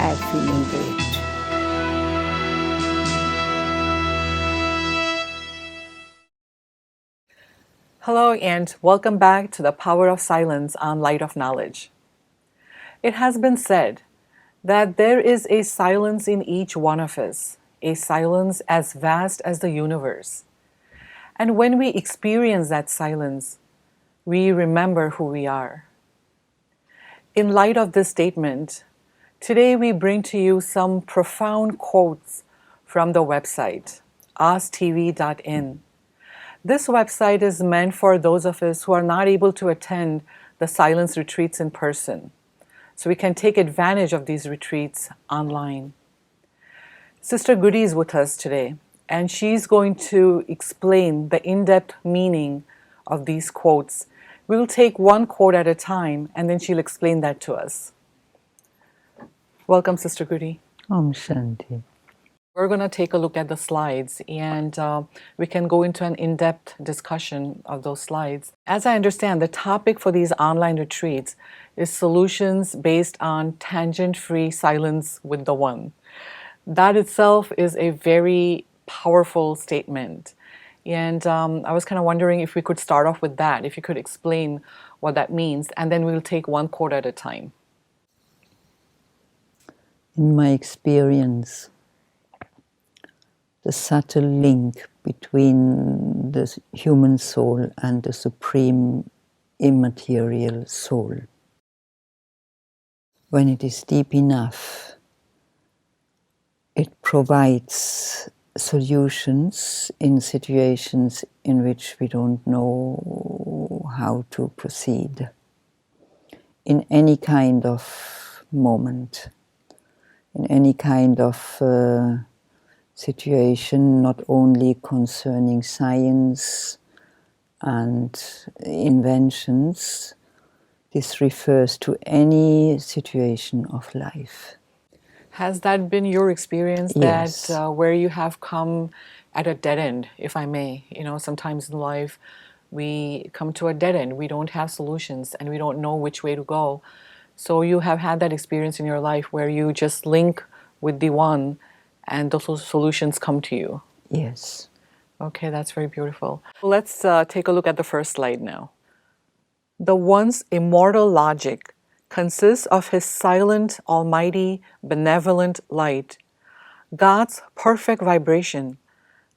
have feeling great. Hello and welcome back to the Power of Silence on Light of Knowledge. It has been said that there is a silence in each one of us, a silence as vast as the universe. And when we experience that silence, we remember who we are. In light of this statement, today we bring to you some profound quotes from the website, losing.We. This website is meant for those of us who are not able to attend the silence retreats in person, so we can take advantage of these retreats online. Sister Guddi is with us today, and she's going to explain the in-depth meaning of these quotes. We'll take one quote at a time, and then she'll explain that to us. Welcome, Sister Guddi. Om Shanti. We're going to take a look at the slides, and we can go into an in-depth discussion of those slides. As I understand, the topic for these online retreats is solutions based on tangent-free silence with the One. That itself is a very powerful statement. And I was kind of wondering if we could start off with that, if you could explain what that means, and then we'll take one quote at a time. In my experience, the subtle link between the human soul and the supreme immaterial soul, when it is deep enough, it provides solutions in situations in which we don't know how to proceed. In any kind of moment, in any kind of situation, not only concerning science and inventions, this refers to any situation of life. Has that been your experience? Yes. That where you have come at a dead end, if I may? You know, sometimes in life we come to a dead end. We don't have solutions and we don't know which way to go. So you have had that experience in your life where you just link with the One and those solutions come to you. Yes. Okay, that's very beautiful. Let's take a look at the first slide now. The One's immortal logic consists of His silent, almighty, benevolent light, God's perfect vibration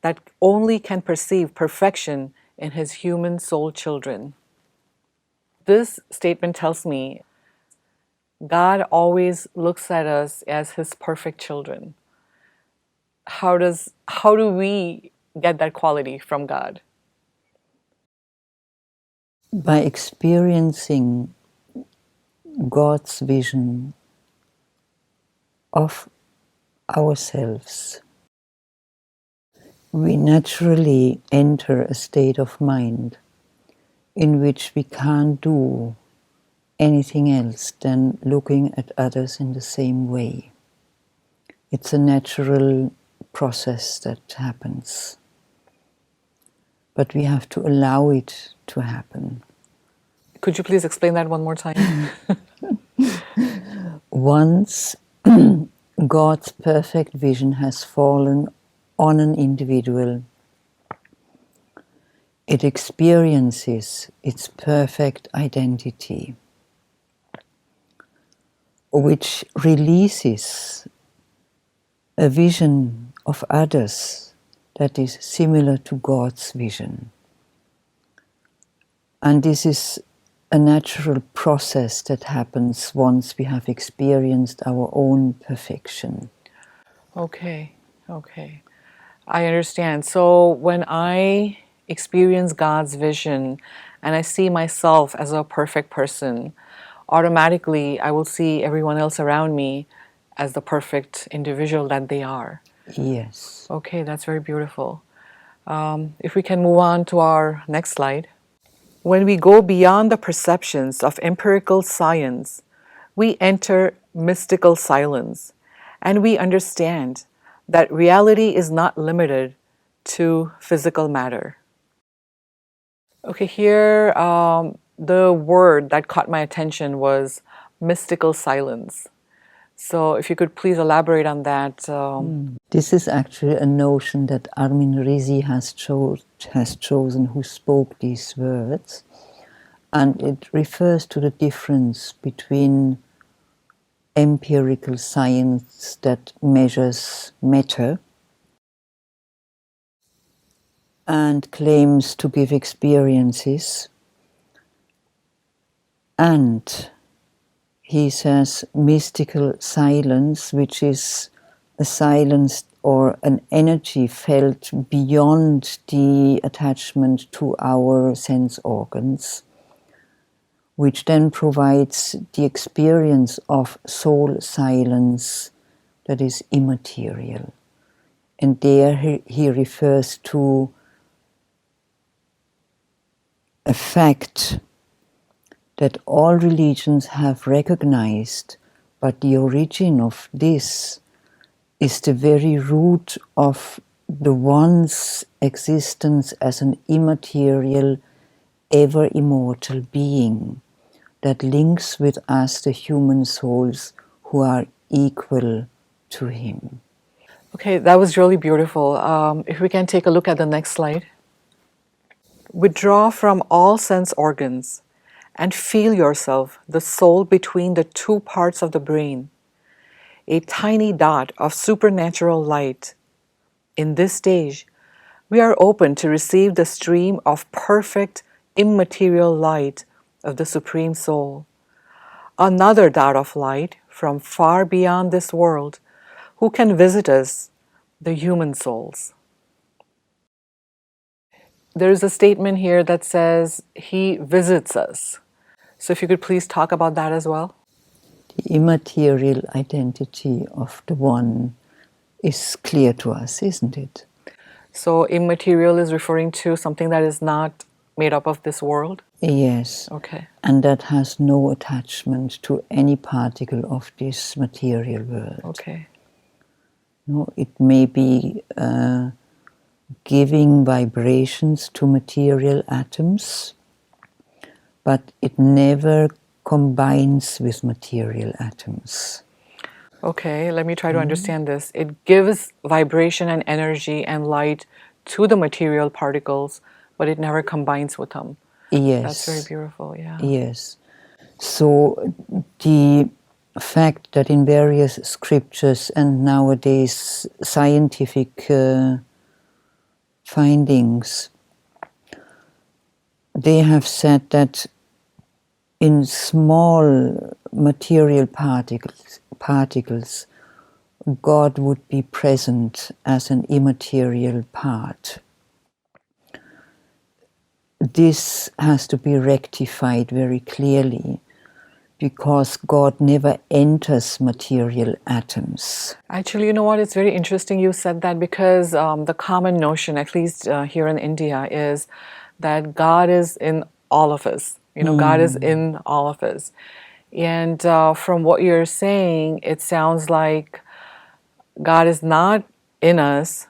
that only can perceive perfection in His human soul children. This statement tells me God always looks at us as His perfect children. How do we get that quality from God? By experiencing God's vision of ourselves, we naturally enter a state of mind in which we can't do anything else than looking at others in the same way. It's a natural process that happens, but we have to allow it to happen. Could you please explain that one more time? Once God's perfect vision has fallen on an individual, it experiences its perfect identity, which releases a vision of others that is similar to God's vision. And this is a natural process that happens once we have experienced our own perfection. Okay. I understand. So when I experience God's vision and I see myself as a perfect person, automatically I will see everyone else around me as the perfect individual that they are. Yes. Okay, that's very beautiful. If we can move on to our next slide. When we go beyond the perceptions of empirical science, we enter mystical silence, and we understand that reality is not limited to physical matter. Okay, here the word that caught my attention was mystical silence. So if you could please elaborate on that. This is actually a notion that Armin Rizi has chosen, who spoke these words, and it refers to the difference between empirical science that measures matter and claims to give experiences, and he says mystical silence, which is a silence or an energy felt beyond the attachment to our sense organs, which then provides the experience of soul silence that is immaterial. And there he refers to a fact that all religions have recognized, but the origin of this is the very root of the one's existence as an immaterial, ever immortal being that links with us, the human souls, who are equal to him. Okay, that was really beautiful. If we can take a look at the next slide. Withdraw from all sense organs and feel yourself, the soul between the two parts of the brain, a tiny dot of supernatural light. In this stage, we are open to receive the stream of perfect, immaterial light of the Supreme Soul, another dot of light from far beyond this world, who can visit us, the human souls. There's a statement here that says, He visits us. So if you could please talk about that as well. The immaterial identity of the One is clear to us, isn't it? So immaterial is referring to something that is not made up of this world? Yes. Okay. And that has no attachment to any particle of this material world. Okay. No, it may be giving vibrations to material atoms, but it never combines with material atoms. Okay, let me try to understand this. It gives vibration and energy and light to the material particles, but it never combines with them. Yes. That's very beautiful, yeah. Yes. So the fact that in various scriptures and nowadays scientific findings, they have said that in small material particles, God would be present as an immaterial part. This has to be rectified very clearly, because God never enters material atoms. Actually, you know what? It's very interesting you said that, because the common notion, at least here in India, is that God is in all of us. You know, God is in all of us. And from what you're saying, it sounds like God is not in us,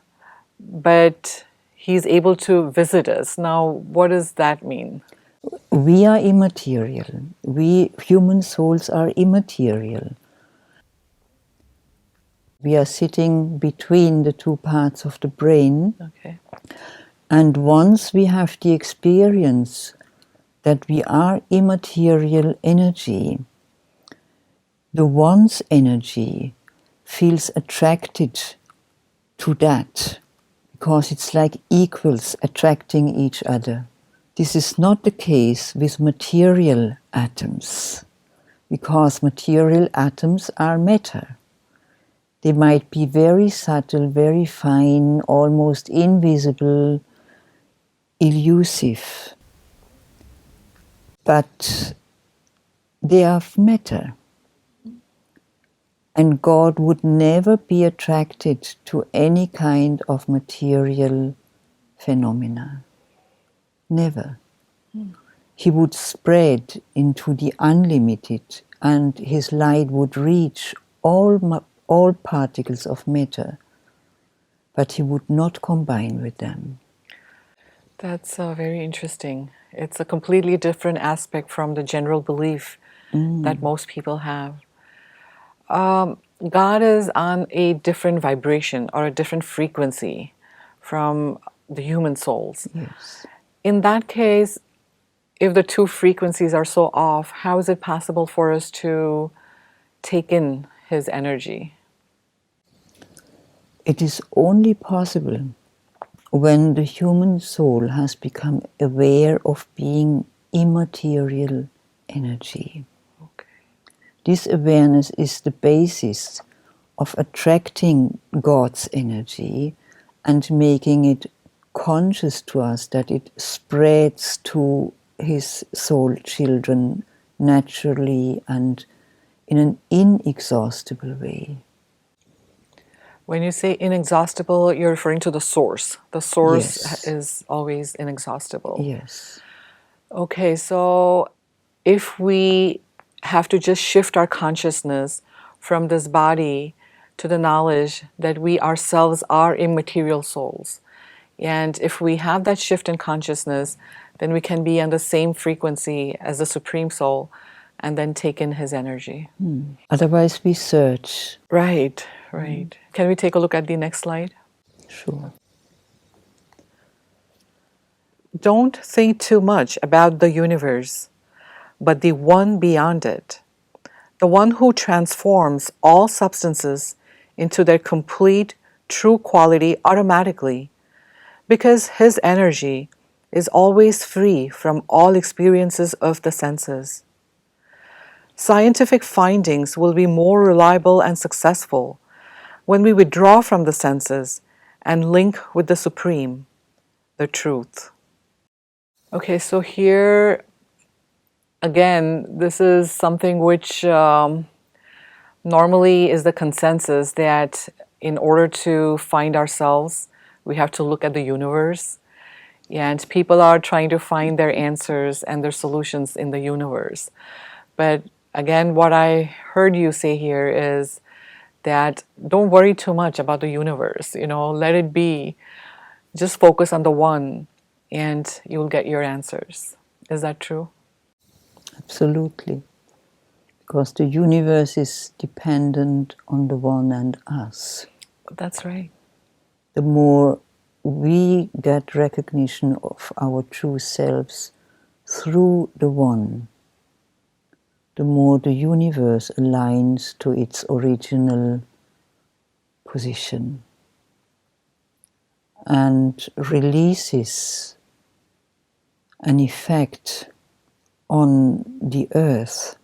but He's able to visit us. Now, what does that mean? We are immaterial. We human souls are immaterial. We are sitting between the two parts of the brain. Okay. And once we have the experience that we are immaterial energy, the one's energy feels attracted to that, because it's like equals attracting each other. This is not the case with material atoms, because material atoms are matter. They might be very subtle, very fine, almost invisible, elusive, but they are matter. And God would never be attracted to any kind of material phenomena. Never. He would spread into the unlimited, and his light would reach all particles of matter, but he would not combine with them. That's very interesting. It's a completely different aspect from the general belief that most people have. God is on a different vibration or a different frequency from the human souls. Yes. In that case, if the two frequencies are so off, how is it possible for us to take in His energy? It is only possible when the human soul has become aware of being immaterial energy. Okay. This awareness is the basis of attracting God's energy and making it conscious to us that it spreads to His soul children naturally and in an inexhaustible way. When you say inexhaustible, you're referring to the source. The source Yes. is always inexhaustible. Yes. Okay, so if we have to just shift our consciousness from this body to the knowledge that we ourselves are immaterial souls, and if we have that shift in consciousness, then we can be on the same frequency as the Supreme Soul and then take in His energy. Otherwise we search. Right, right. Can we take a look at the next slide? Sure. Don't think too much about the universe, but the one beyond it, the one who transforms all substances into their complete true quality automatically, because His energy is always free from all experiences of the senses. Scientific findings will be more reliable and successful when we withdraw from the senses and link with the Supreme, the Truth. Okay, so here again, this is something which normally is the consensus that in order to find ourselves, we have to look at the universe. And people are trying to find their answers and their solutions in the universe. But again, what I heard you say here is that don't worry too much about the universe, let it be. Just focus on the one and you'll get your answers. Is that true? Absolutely. Because the universe is dependent on the one and us. That's right. The more we get recognition of our true selves through the one, the more the universe aligns to its original position and releases an effect on the earth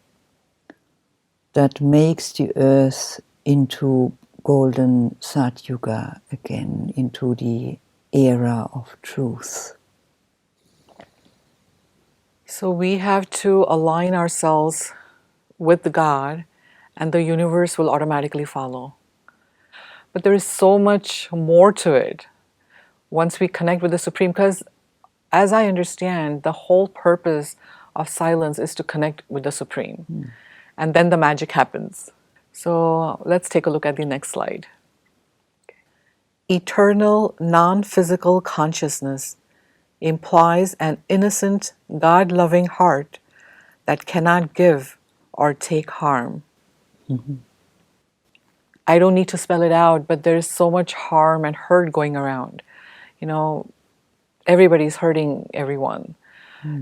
that makes the earth into golden Satyuga again, into the era of truth. So we have to align ourselves with God and the universe will automatically follow. But there is so much more to it once we connect with the Supreme, because as I understand, the whole purpose of silence is to connect with the Supreme. And then the magic happens. So let's take a look at the next slide. Eternal non-physical consciousness implies an innocent, God-loving heart that cannot give or take harm. I don't need to spell it out, but there's so much harm and hurt going around. Everybody's hurting everyone.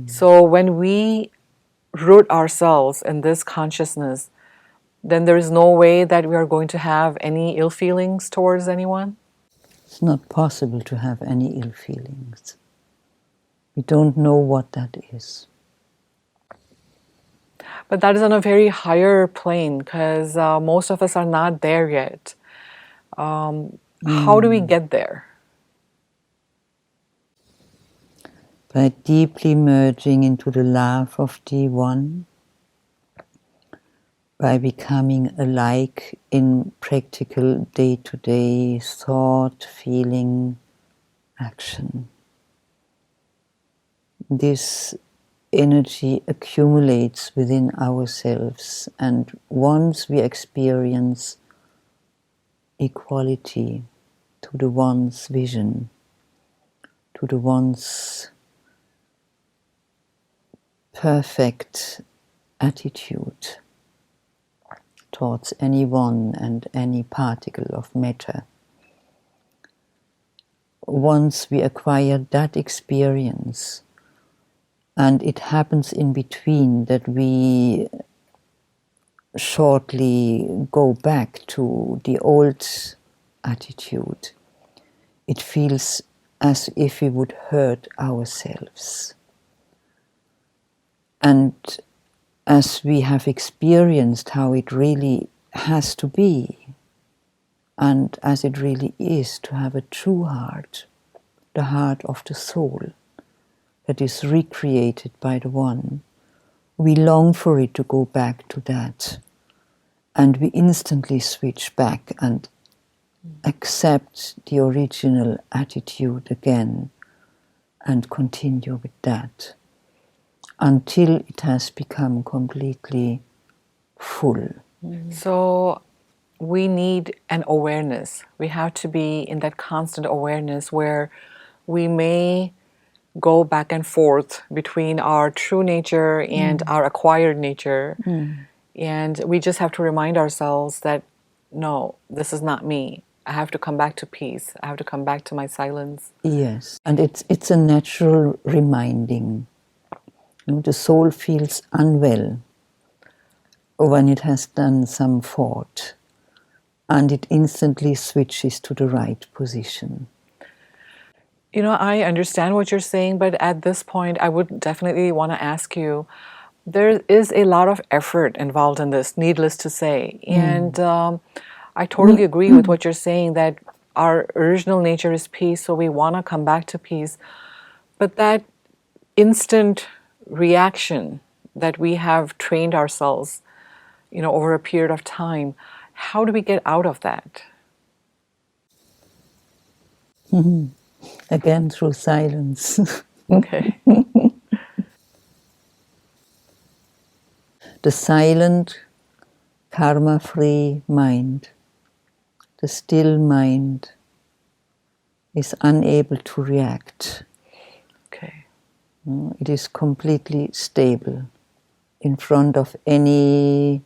So when we root ourselves in this consciousness, then there is no way that we are going to have any ill feelings towards anyone. It's not possible to have any ill feelings. We don't know what that is. But that is on a very higher plane because most of us are not there yet. How do we get there? By deeply merging into the love of the One, by becoming alike in practical day-to-day thought, feeling, action. This energy accumulates within ourselves, and once we experience equality to the One's vision, to the One's perfect attitude, towards anyone and any particle of matter. Once we acquire that experience, and it happens in between that we shortly go back to the old attitude, it feels as if we would hurt ourselves. And as we have experienced how it really has to be, and as it really is to have a true heart, the heart of the soul that is recreated by the One, we long for it to go back to that. And we instantly switch back and accept the original attitude again and continue with that until it has become completely full. So we need an awareness. We have to be in that constant awareness where we may go back and forth between our true nature and our acquired nature. And we just have to remind ourselves that, no, this is not me. I have to come back to peace. I have to come back to my silence. Yes, and it's a natural reminding. The soul feels unwell when it has done some thought, and it instantly switches to the right position. You know, I understand what you're saying, but at this point, I would definitely want to ask you, there is a lot of effort involved in this, needless to say. And I totally agree with what you're saying, that our original nature is peace, so we want to come back to peace. But that instant reaction that we have trained ourselves, over a period of time, how do we get out of that? Again, through silence. Okay. The silent, karma-free mind, the still mind, is unable to react. Okay. It is completely stable in front of any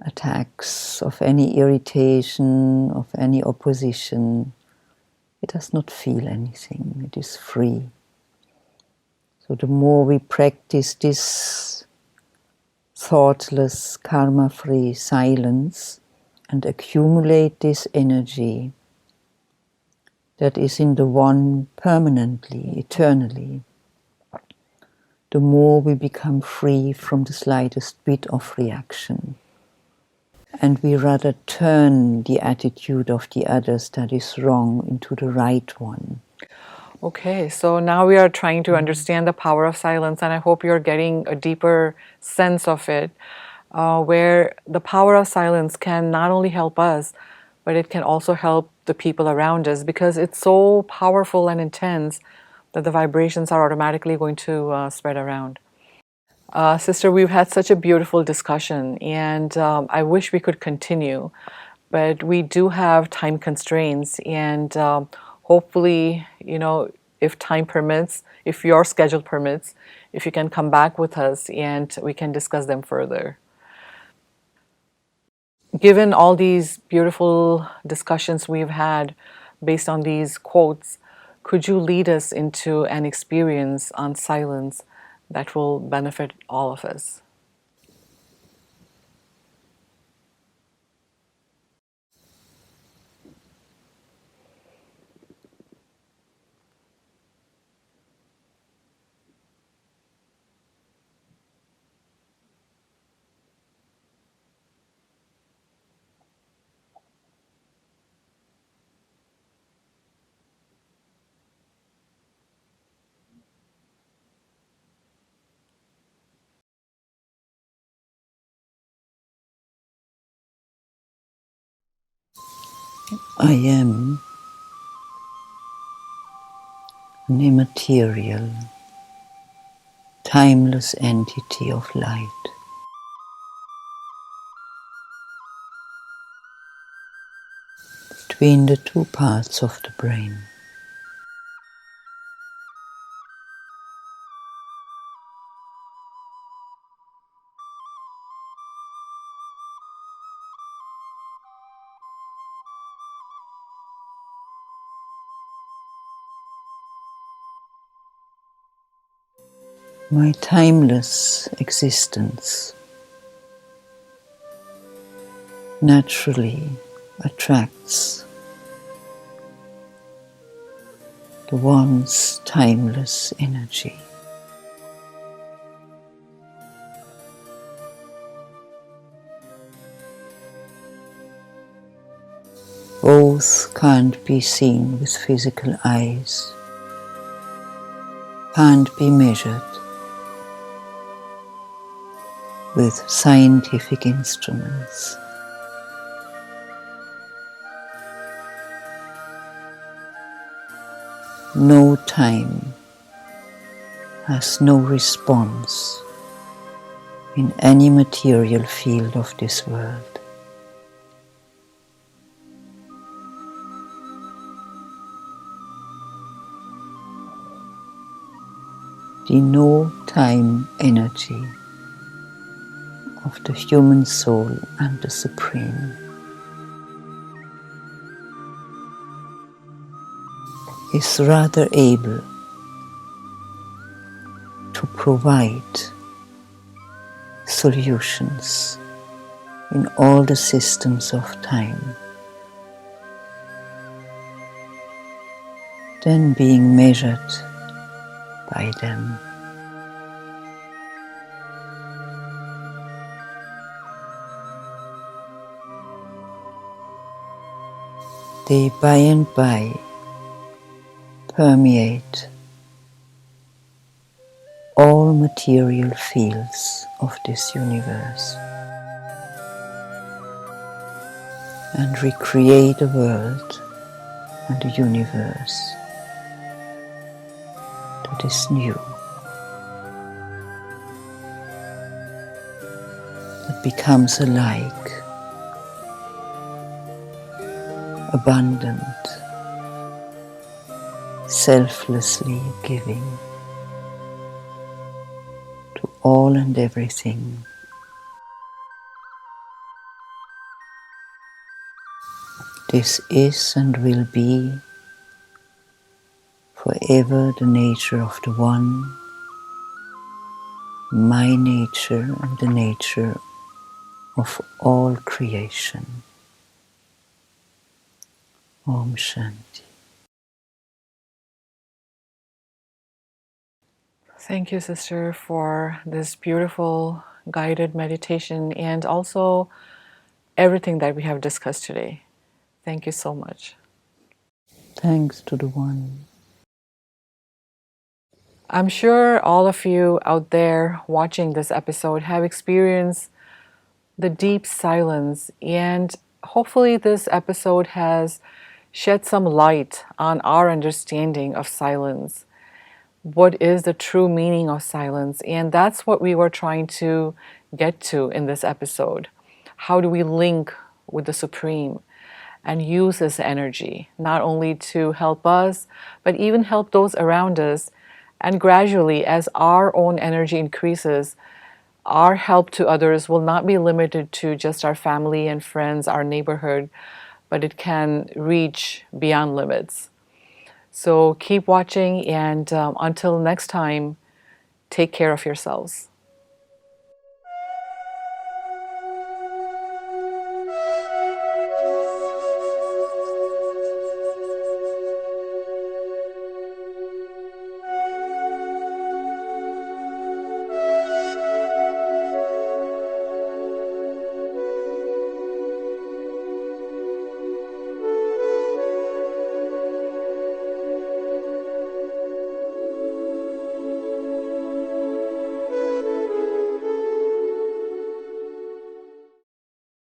attacks, of any irritation, of any opposition. It does not feel anything. It is free. So the more we practice this thoughtless, karma-free silence and accumulate this energy that is in the One permanently, eternally, the more we become free from the slightest bit of reaction. And we rather turn the attitude of the others that is wrong into the right one. Okay, so now we are trying to understand the power of silence, and I hope you're getting a deeper sense of it, where the power of silence can not only help us, but it can also help the people around us, because it's so powerful and intense that the vibrations are automatically going to spread around. Sister, we've had such a beautiful discussion, and I wish we could continue, but we do have time constraints, and hopefully, if time permits, if your schedule permits, if you can come back with us and we can discuss them further. Given all these beautiful discussions we've had based on these quotes, could you lead us into an experience on silence that will benefit all of us? I am an immaterial, timeless entity of light. Between the two parts of the brain. My timeless existence naturally attracts the once timeless energy. Both can't be seen with physical eyes, can't be measured with scientific instruments. No time has no response in any material field of this world. The no-time energy of the human soul and the Supreme is rather able to provide solutions in all the systems of time than being measured by them. They by and by permeate all material fields of this universe and recreate a world and a universe that is new, that becomes alike, abundant, selflessly giving to all and everything. This is and will be forever the nature of the One, my nature and the nature of all creation. Om Shanti. Thank you, sister, for this beautiful guided meditation and also everything that we have discussed today. Thank you so much. Thanks to the One. I'm sure all of you out there watching this episode have experienced the deep silence, and hopefully, this episode has shed some light on our understanding of silence. What is the true meaning of silence? And that's what we were trying to get to in this episode. How do we link with the Supreme and use this energy, not only to help us, but even help those around us? And gradually, as our own energy increases, our help to others will not be limited to just our family and friends, our neighborhood, but it can reach beyond limits. So keep watching, and until next time, take care of yourselves.